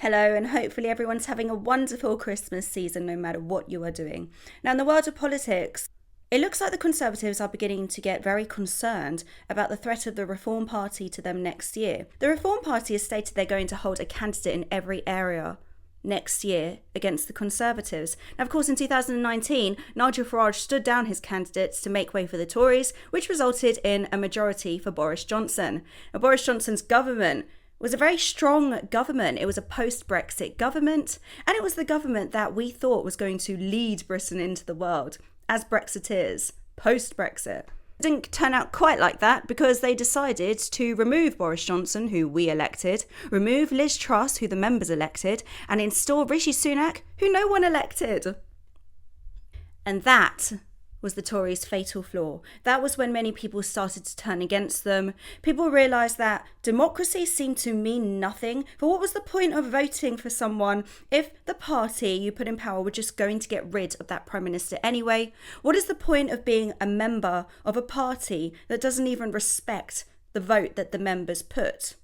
Hello, and hopefully everyone's having a wonderful Christmas season no matter what you are doing. Now, in the world of politics, it looks like the Conservatives are beginning to get very concerned about the threat of the Reform Party to them next year. The Reform Party has stated they're going to hold a candidate in every area next year against the Conservatives. Now, of course, in 2019, Nigel Farage stood down his candidates to make way for the Tories, which resulted in a majority for Boris Johnson. Now, Boris Johnson's government was a very strong government. It was a post-Brexit government, and it was the government that we thought was going to lead Britain into the world, as Brexit is, post-Brexit. It didn't turn out quite like that because they decided to remove Boris Johnson, who we elected, remove Liz Truss, who the members elected, and install Rishi Sunak, who no one elected. And that was the Tories' fatal flaw. That was when many people started to turn against them. People realised that democracy seemed to mean nothing. For what was the point of voting for someone if the party you put in power were just going to get rid of that Prime Minister anyway? What is the point of being a member of a party that doesn't even respect the vote that the members put?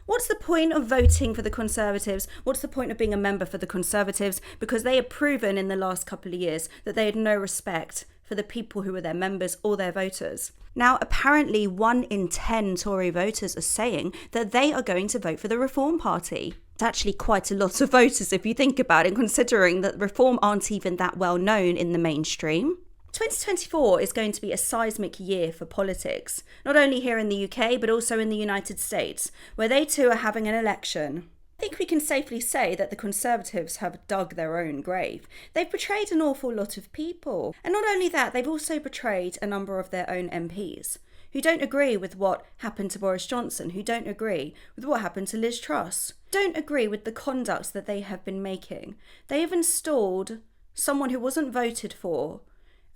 What's the point of voting for the Conservatives? What's the point of being a member for the Conservatives? Because they have proven in the last couple of years that they had no respect for the people who were their members or their voters. Now, apparently 1 in 10 Tory voters are saying that they are going to vote for the Reform Party. It's actually quite a lot of voters if you think about it, considering that Reform aren't even that well known in the mainstream. 2024 is going to be a seismic year for politics, not only here in the UK, but also in the United States, where they too are having an election. I think we can safely say that the Conservatives have dug their own grave. They've betrayed an awful lot of people. And not only that, they've also betrayed a number of their own MPs who don't agree with what happened to Boris Johnson, who don't agree with what happened to Liz Truss, don't agree with the conduct that they have been making. They have installed someone who wasn't voted for,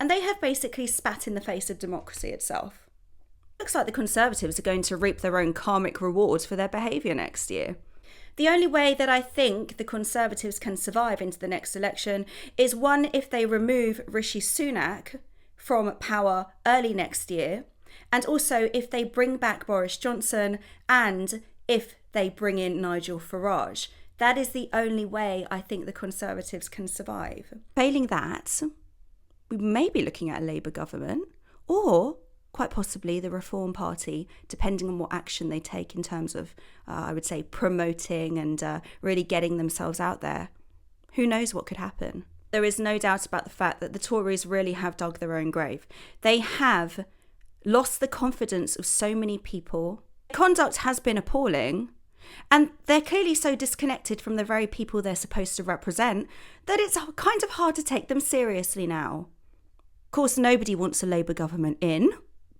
and they have basically spat in the face of democracy itself. Looks like the Conservatives are going to reap their own karmic rewards for their behaviour next year. The only way that I think the Conservatives can survive into the next election is, one, if they remove Rishi Sunak from power early next year, and also if they bring back Boris Johnson, and if they bring in Nigel Farage. That is the only way I think the Conservatives can survive. Failing that, we may be looking at a Labour government, or quite possibly the Reform Party, depending on what action they take in terms of, I would say, promoting and really getting themselves out there. Who knows what could happen? There is no doubt about the fact that the Tories really have dug their own grave. They have lost the confidence of so many people. Their conduct has been appalling, and they're clearly so disconnected from the very people they're supposed to represent that it's kind of hard to take them seriously now. Of course, nobody wants a Labour government in.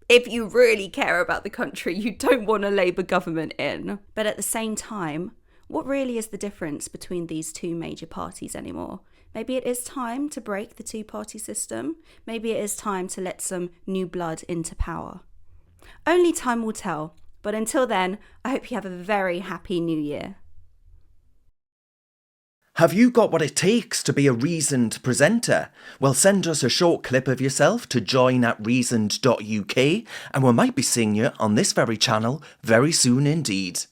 If you really care about the country, you don't want a Labour government in. But at the same time, what really is the difference between these two major parties anymore? Maybe it is time to break the two-party system. Maybe it is time to let some new blood into power. Only time will tell. But until then, I hope you have a very happy new year. Have you got what it takes to be a reasoned presenter? Well, send us a short clip of yourself to join@reasoned.uk and we might be seeing you on this very channel very soon indeed.